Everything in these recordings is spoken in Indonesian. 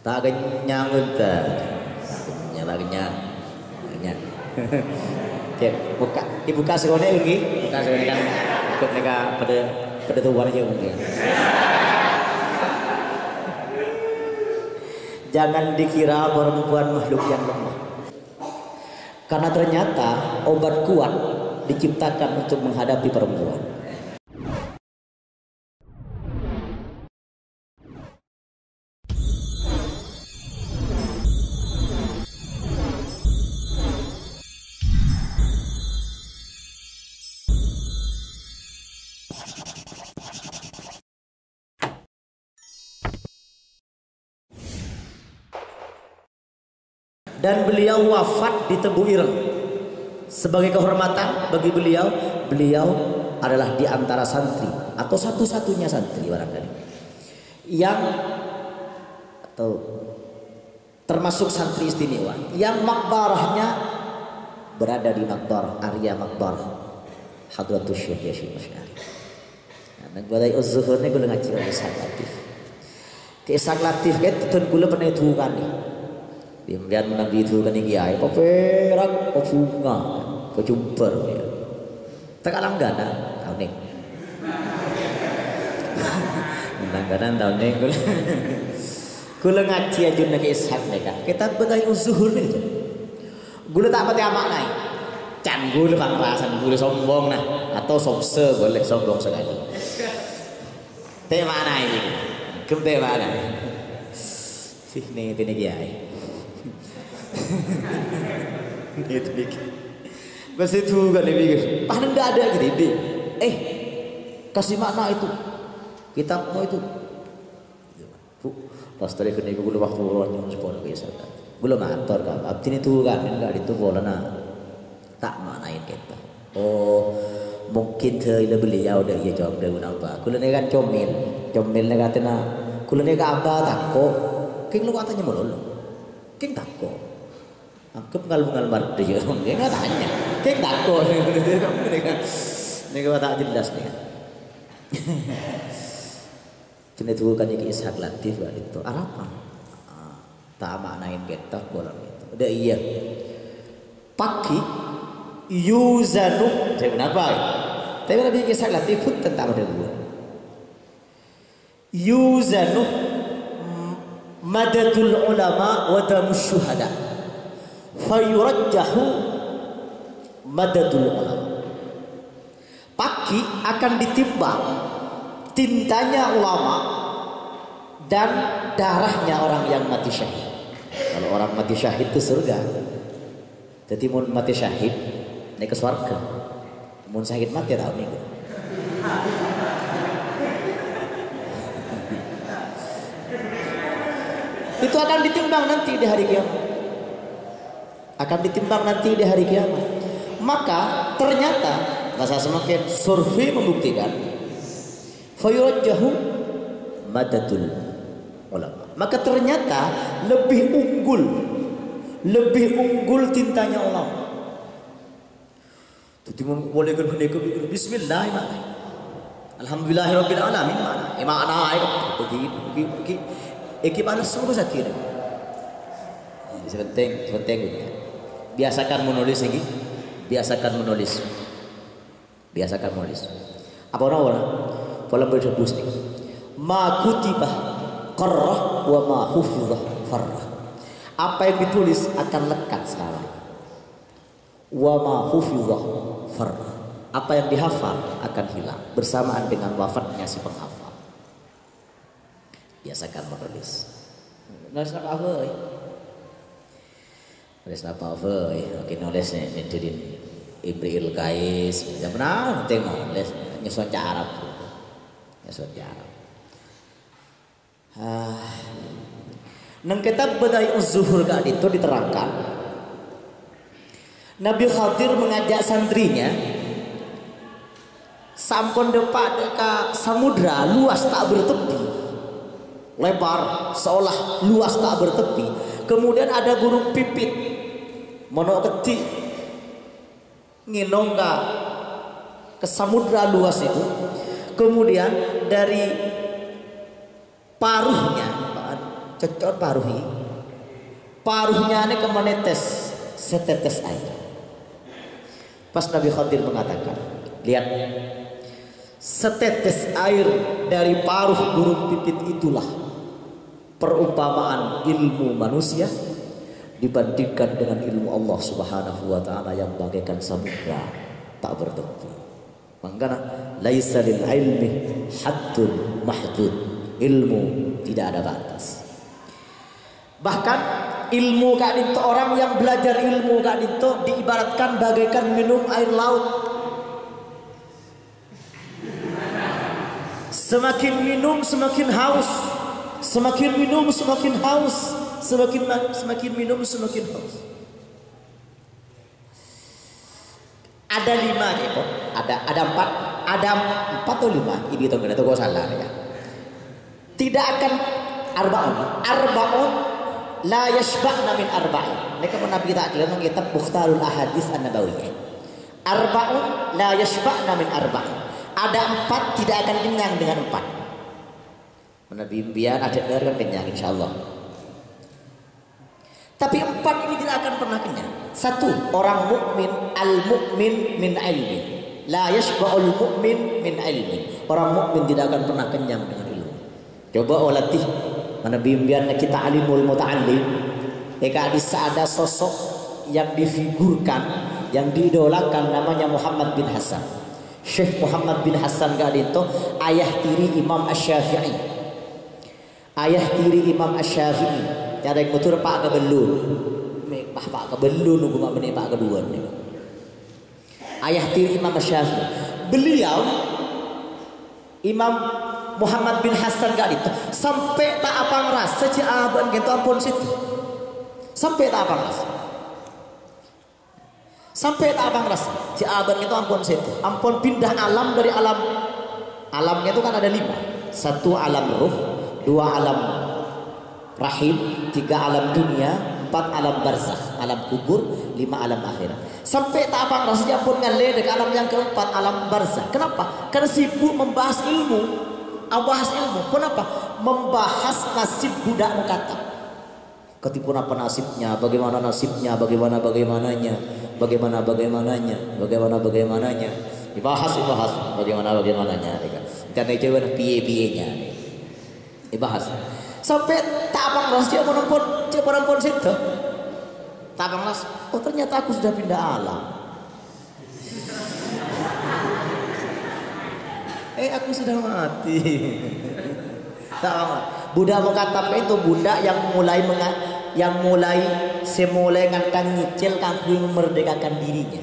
Tak kenyang entah. Tak kenyang. Kenyang. Oke, buka sekolah lagi. Buka sekolah kan ikut mereka pada tuan aja mungkin. Jangan dikira perempuan makhluk yang lemah. Karena ternyata obat kuat diciptakan untuk menghadapi perempuan. Dan beliau wafat di Tebu Ireng. Sebagai kehormatan bagi beliau, beliau adalah di antara santri atau satu-satunya santri barangkali yang atau termasuk santri istimewa yang makbarahnya berada di makbarah Arya Makbarah Hadratus Syekh Hasyim Asy'ari. Nah, badai az-zuhur ni gula ngaji Ishaq Latif. Ke Ishaq Latif itu tun gula pernah itu kan ni. Kemudian menang itu kan kiai, perak, bunga, jumper, tak langganan tahun ini. Langganan tahun ini, gula ngaji aja nak Ishaq mereka. Kita badai az-zuhur ni, gula tak pati amak naik. Can gula pangerasan, gula sombong nah, atau somse boleh sombong sekali. Tema naik, tema naik. Sih ni kiai. Itu pikir pas itu kan dia pikir paling tidak ada gitu kasih makna itu kitabmu itu pas tadi kena gue waktu orang sepuluh biasa gue ngatur kan abdi itu kan enggak itu boleh tak maknain kita mungkin dah beliau dah ia jawab dah apa gue kan comel katanya gue apa takut king lu katanya melulu king takut aku pengal marde ya dia nggak tanya kayak takut ini kau tak jelas nih kena tuh kan jadi Ishaq Latif itu apa tak maknain kita bola itu udah iya paki yuzanu saya kenapa tapi lebih Ishaq Latif pun tentang ada dua yuzanu madadul ulama wa damus syuhada fayurajjahu madadul ulama. Pagi akan ditimbang tintanya ulama dan darahnya orang yang mati syahid. Kalau orang mati syahid itu surga. Jadi mun mati syahid naik ke surga. Mun syahid mati tahu nih. Itu akan ditimbang nanti di hari kiamat. Akan ditimbang nanti di hari kiamat. Maka ternyata rasa semakin survei membuktikan fayurajjahu madadul ulama. Maka ternyata lebih unggul tintanya ulama. Jadi boleh kan bismillahirrahmanirrahim. Alhamdulillahirabbil alamin mana? Makna begitu. Ekipal semua sakit. Penting. Biasakan menulis lagi. Biasakan menulis. Apa orang? Pola berdebus nih. Ma kutibah qarrah wa ma hufizah farrah. Apa yang ditulis akan lekat sekarang. Wa ma hufizah farrah. Apa yang dihafal akan hilang bersamaan dengan wafatnya si penghafal. Biasakan menulis. Nulis apa? Nulis apa? Oke nulis di Ibril Kais. Jangan pernah tengok nulis nyusun Arab. Nang kitab Badai Az-Zuhur gak itu diterangkan. Nabi Khadir mengajak santrinya sampun depan ke samudra luas tak bertepi, lebar seolah luas tak bertepi. Kemudian ada burung pipit mono ketik nginong ke samudra luas itu. Kemudian dari paruhnya cocok paruhi. Paruhnya ini kemenetes setetes air. Pas Nabi Khadir mengatakan, lihat, setetes air dari paruh burung pipit itulah perumpamaan ilmu manusia dibandingkan dengan ilmu Allah Subhanahu wa taala yang bagaikan samudra tak bertepi. Makanya laisa lil ilmi haddun mahdud. Ilmu tidak ada batas. Bahkan ilmu kak dinto, orang yang belajar ilmu kak dinto diibaratkan bagaikan minum air laut. Semakin minum semakin haus, semakin minum semakin haus, semakin minum semakin haus. Ada 5 gitu, ada 4 atau 5. Ibu tahu nggak? Tahu kau salah ya. Tidak akan arba'un la yashba'na min arba'in. Mereka Nabi kita dalam kitab Bukhtarul Ahadits An-Nabawiyah. Arba'un la yashba'na min arba'in. Ada 4 tidak akan kenyang dengan 4. Nabi impian ada kan kenyang insyaallah. Tapi 4 ini tidak akan pernah kenyang. 1, orang mukmin, al-mukmin min ilmi. La yashba'ul mukmin min ilmi. Orang mukmin tidak akan pernah kenyang dengan ilmu. Coba olatih mana bimbingan kita alimul muta'allim. Jika ada sosok yang difigurkan, yang diidolakan, namanya Muhammad bin Hasan. Syekh Muhammad bin Hasan gak itu ayah tiri Imam Asy-Syafi'i. Ayah tiri Imam Asy-Syafi'i. Ada yang betul Pak Kebelun. Pak Kebelun nunggu mak benih Pak kedua nih. Ayah tiri Imam Asy-Syafi'i. Beliau Imam Muhammad bin Hasan gak itu sampai tak apa ngerasa ciaban gitu ampun situ. Sampai tak apa ngerasa. Sampai tak apa ngerasa ciaban itu ampun situ. Ampun pindah alam dari alam. Alamnya itu kan ada 5. 1 alam ruh, 2 alam rahim, 3 alam dunia, 4 alam barzakh, alam kubur, 5 alam akhirat. Sampai tak apa ngerasa dia pun ngale dekat alam yang keempat, alam barzakh. Kenapa? Karena sibuk membahas ilmu. Bahas ilmu. Kenapa? Membahas nasib budak mukatab. Ketipun apa nasibnya, bagaimana nasibnya, bagaimananya, dibahas bagaimananya. Dan itu piye-piyenya. Dibahas. Sampai tak apa ngelas dia pun situ. Tak apa ngelas. Oh ternyata aku sudah pindah alam. Aku sudah mati. Budak mukatab itu budak yang mulai ngangkang nyicil kanggo memerdekakan dirinya.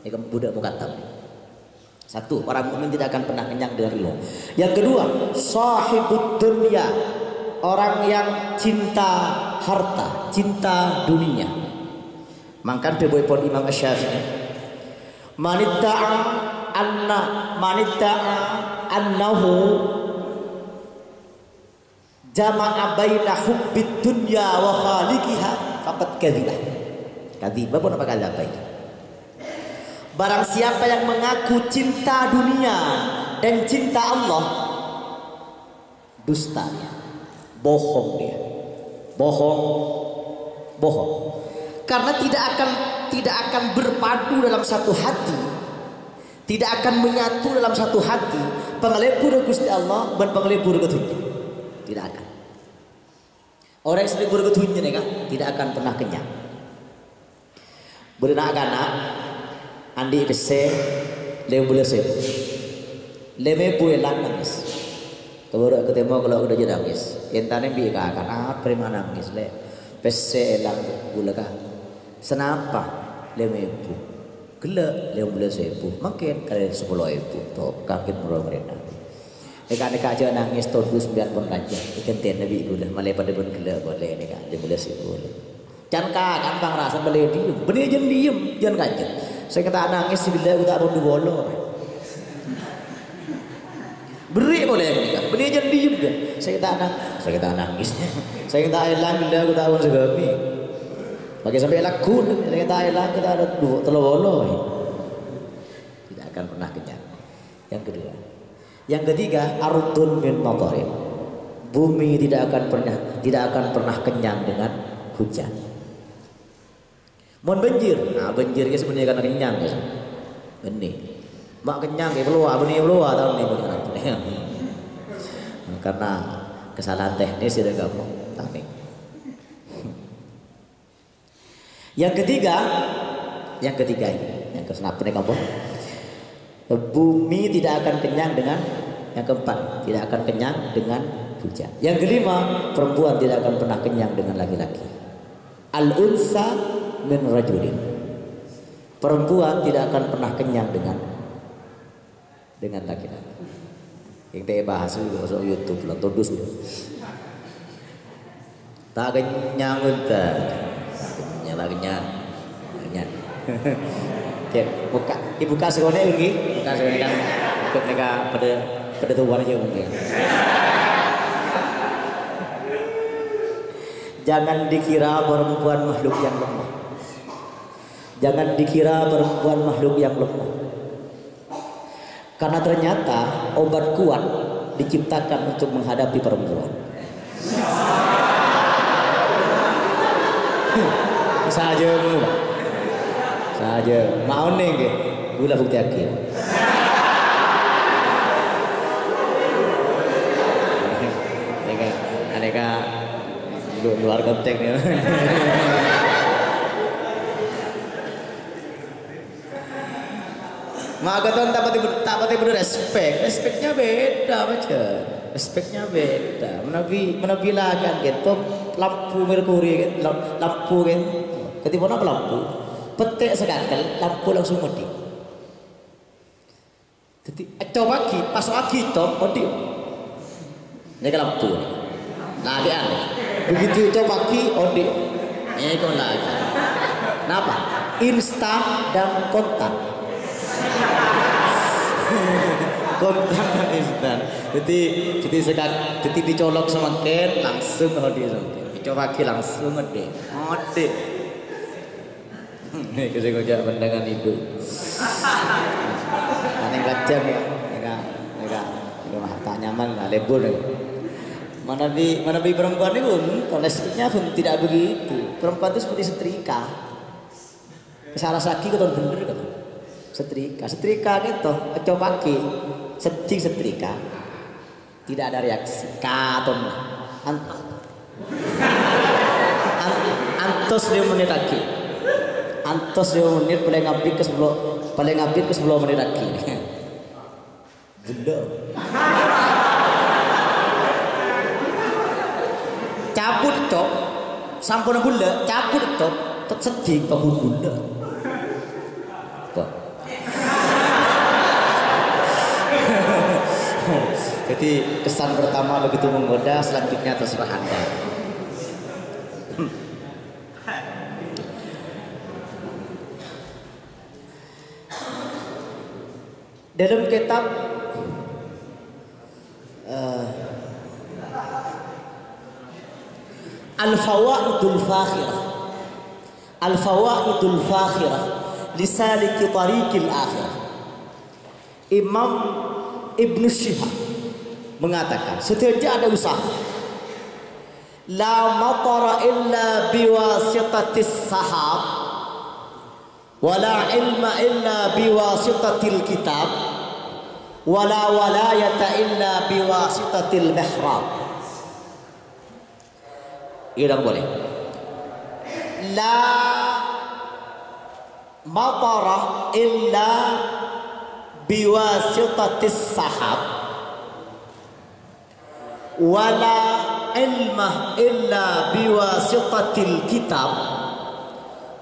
Itu budak mukatab. 1, orang mukmin tidak akan pernah kenyang dengan ilmu. Yang kedua, sahibud dunya, orang yang cinta harta, cinta dunia. Mangkan dewepun Imam Asy-Syafi'i. Manidda'a annahu jama'a baina hubbid dunya wa khaliqiha faqad kadzibah. Kadzibah apa kadzabah itu? Barang siapa yang mengaku cinta dunia dan cinta Allah, dusta dia. Bohong dia. Bohong. Karena tidak akan berpadu dalam satu hati. Tidak akan menyatu dalam satu hati pengelebur Gusti Allah dan pengelebur ketunya. Tidak akan. Orang yang selebur ketunya tidak akan pernah kenyang. Berenak-anak andi pese lembule sep. Leme buelan nangis. Kebaru ketemu kalau udah jadi nangis. Entane bi akan prima nangis le. Pese elang bulaka. Senapa leme bu. Gila yang boleh 1.000 makin kali 10.000 tuh kaget murah mereka. Eka aja nangis tahun 9 pun aja. Ikan tiada nabi boleh malah pada pun gila boleh dia boleh 1.000 boleh. Jangan kan bang rasa boleh diem. Benih jangan diem jangan kaget. Saya kata nangis bila udah pun dibolo. Beri boleh kan? Benih jangan diem kan? Saya kata nangis. Saya kata hilang bila udah pun segapi. Bagi sampai laku, kita hilang kita ada 2 telur. Tidak akan pernah kenyang. Yang kedua, yang ketiga ardun min matarin. Bumi tidak akan pernah kenyang dengan hujan. Mohon banjir, nah banjir ke sebenarnya kan kenyang ya. Benih, mak kenyang ke keluar, benih keluar tahun ini benar. Karena kesalahan teknis sudah gampang teknik. Yang ketiga ini, yang kesenapa nih kamu? Bumi tidak akan kenyang dengan, yang keempat, tidak akan kenyang dengan hujan. Yang kelima, perempuan tidak akan pernah kenyang dengan laki-laki. Al-unsa min rajulin. Perempuan tidak akan pernah kenyang dengan laki-laki. Yang dia bahas juga masuk YouTube lah, todus gitu. Tak kenyang entah. Kenyang. Ya, buka sekolah lagi. Buka sekolah kan ikut mereka pada tuan aja mungkin. Jangan dikira perempuan makhluk yang lemah. Jangan dikira perempuan makhluk yang lemah. Karena ternyata obat kuat diciptakan untuk menghadapi perempuan. Saja mau nih ke gula bukti akhir. Aneka luar konteks ya. Maka tuan tak pati respeknya beda baca. Respeknya beda. Menabilakan gitu lampu merkuri lampu kan. Ketika apa lampu? Petik sekali lampu langsung mati. Jadi coba pagi pas pagi itu mati. Ini lampu. Nah dia aneh. Begitu coba pagi odi. Ini kau lagi. Kenapa? Instan dan kontak. Kontak dan instan. Jadi dicolok semakin langsung odi semakin. Coba pagi langsung odi. Nih kerja pandangan ibu. Aneh kacang ya. Mereka tak nyaman lah lebur. Mana bi perempuan itu kolesterolnya pun tidak begitu. Perempuan itu seperti setrika. Kesara saki keton bener kan. Setrika gitu. Coba pagi setting setrika. Tidak ada reaksi. Katon. Antos 5 menit lagi. Antos 5 menit paling ngabit ke 10 menit lagi. Bunda. Cabut cok. Sampun bunda, cabut cok. Tet sedih bangun bunda. Jadi kesan pertama begitu menggoda, selanjutnya terserah Anda. Dalam kitab Al-Fawaidul Fakhirah Lisaliki Tariqil Akhirah, Imam Ibn Shihab mengatakan setiap ada usaha la matara illa biwasitatis sahab wala ilma illa biwasitatil kitab wala walayata illa biwasitatil mihrab. Irang boleh. La matara illa biwasitatis sahab wala ilma illa biwasitatil kitab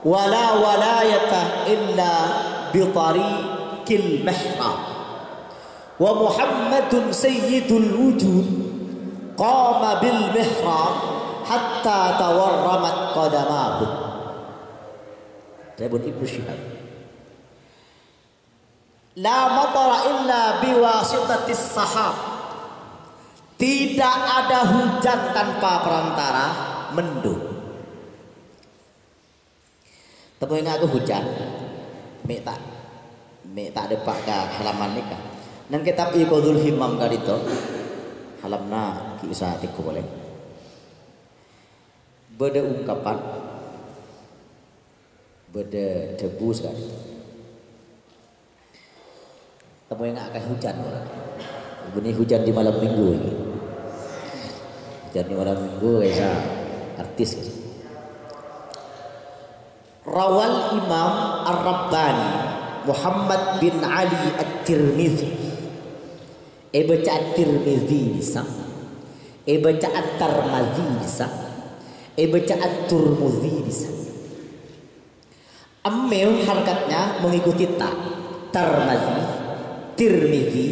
wala walayata illa bitariqil mihrab wa Muhammadun sayyidul wujud qama bil mihrab hatta tawarramat qadamahu. Rebun Ibnu Syihab. La matara illa biwasitatis sahab. Tidak ada hujan tanpa perantara mendung. Tapi aku hujan, mek tak depak ke halaman nikah. Nang kitab Iqadul Himam kadito, halamna kisah atiku boleh. Beda ungkapan, beda debu sekali. Kamu yang akan hujan, ini hujan di malam minggu ini. Hujan di malam minggu, ya artis. Rawal Imam Ar-Rabbani Muhammad bin Ali At-Tirmidzi. Baca At-Tirmidzi bisa. Baca At-Tirmidzi bisa. Baca At-Turmudzi bisa. Amil harkatnya mengikuti ta. Tirmidzi, Tirmidzi,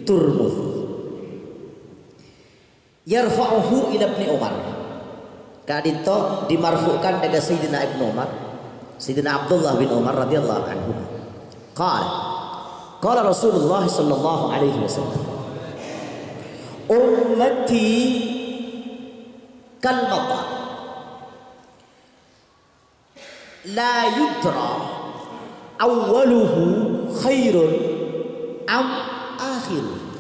Turmudzi. Yarfa'uhu ila Ibnu Umar. Kadito dimarfukan dari Sayyidina Ibnu Umar. Sayyidina Abdullah bin Umar radhiyallahu anhu. Qala Rasulullah sallallahu alaihi wasallam. Ummati kal matar. La yudra awwaluhu khairun am akhiruh.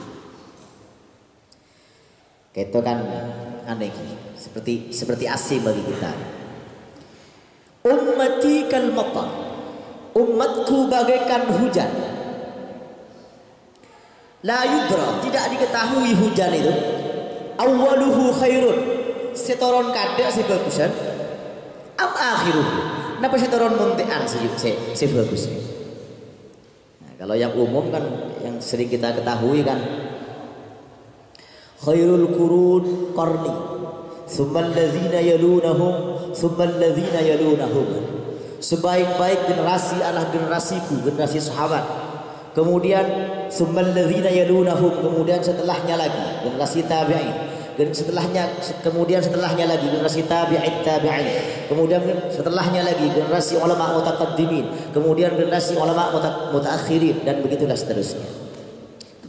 Itu kan aneh, seperti asing bagi kita. Ummati kal matar, umatku bagaikan hujan. La yudra, tidak diketahui hujan itu. Awwaluhu khairun, setoron kadek sebagusan. Am akhiruh, napa setoron muntean sebagusnya. Nah, kalau yang umum kan, yang sering kita ketahui kan, khairul qurun qarni, tsumma alladzina yalunahum, tsumma alladzina yalunahum. Sebaik-baik generasi adalah generasiku, generasi sahabat. Kemudian tsumma alladzina yalunahum, kemudian setelahnya lagi generasi tabi'in. Kemudian setelahnya lagi generasi tabi'in, kemudian setelahnya lagi generasi ulama mutaqaddimin, kemudian generasi ulama mutaakhirin, dan begitulah seterusnya.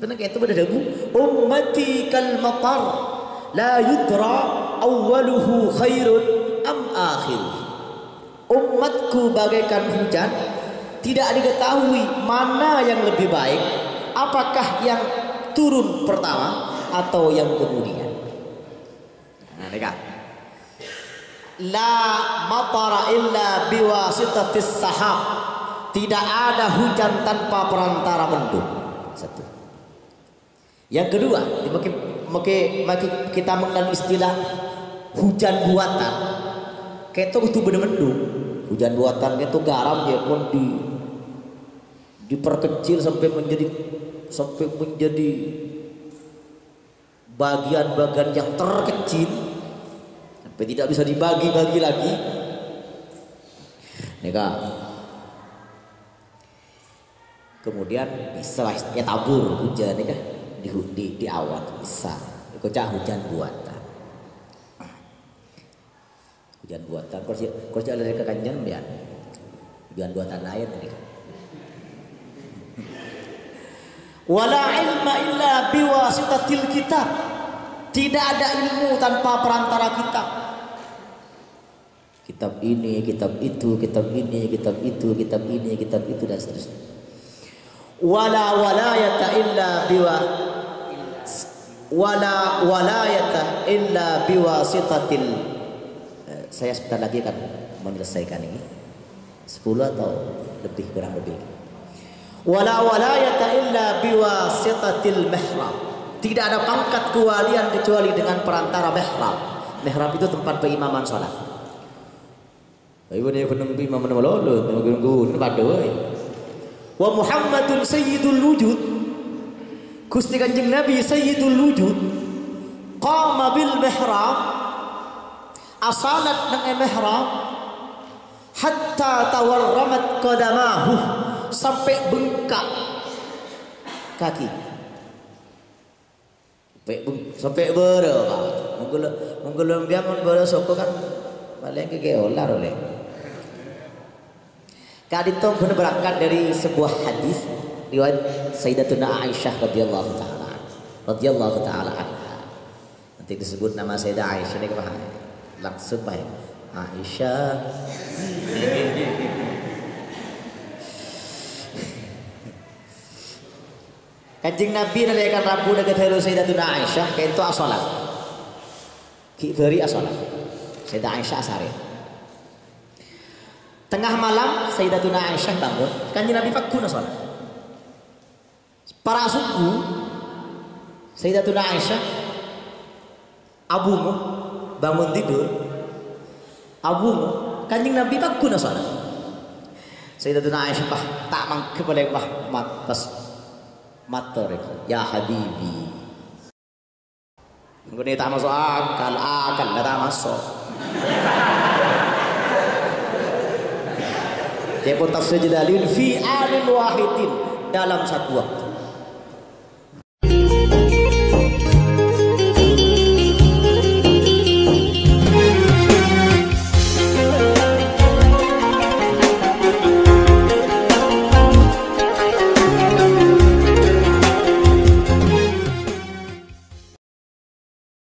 Benar itu pada dagu. Ummati kal matar, la yudra awwaluhu khairun am akhiruh. Umatku bagaikan hujan, tidak diketahui mana yang lebih baik, apakah yang turun pertama atau yang kemudian. Nah, dekat. La matara illa biwasitatis sahab. Tidak ada hujan tanpa perantara mendung. Satu. Yang kedua, kita mengenal istilah hujan buatan. Kayak itu bener mendung. Hujan buatan itu garam dia pun diperkecil sampai menjadi bagian-bagian yang terkecil, sampai tidak bisa dibagi-bagi lagi. Neka. Kemudian bisa ya tabur hujan nih kan. Di awan bisa kocak hujan buatan. Hujan buatan kocak dari kekanjan ya. Hujan buatan air ini. Wala ilma illa biwasitatil kitab. Tidak ada ilmu tanpa perantara kitab. Kitab ini, kitab itu, kitab ini, kitab itu, kitab ini, kitab itu, dan seterusnya. Wala walayata illa biwasitatil. Saya sebentar lagi akan menyelesaikan ini. 10 atau lebih, kurang lebih. Wala walayata illa biwasitatil mihrab. Tidak ada pangkat kewalian kecuali dengan perantara mihrab. Mihrab itu tempat pengimaman salat. Ayo dia penung imam menolong, nunggu pada we. Wa Muhammadun sayyidul wujud. Gusti Kanjeng Nabi sayyidul wujud. Qama bil mihrab. Asalat nang mihrab hatta tawarramat qadamahu, sampai bengkak kaki. Sampai berapa? Menggelem dia mun bere soko kan paling ke olar oleh. Kadito benar berangkat dari sebuah hadis riwayat Sayyidatuna Aisyah radhiyallahu taala anha. Nanti disebut nama Sayyidah Aisyah ini paham. Langsung baik. Aisyah. Kanjeng Nabi nalaikan Rabu dekat haru Sayyidatuna Aisyah kento asolat. Ki beri asolat. Sayyidatuna Aisyah asare. Tengah malam Sayyidatuna Aisyah bangun, Kanjeng Nabi pakun asolat. Para suku Sayyidatuna Aisyah abumu bangun tidur. Abumu Kanjeng Nabi pakun asolat. Sayyidatuna Aisyah tak mangke boleh matas mater ya habibi ngene tak masuk akal tak masuk dia pun tafsir dalil fi alin wahidin dalam satu waktu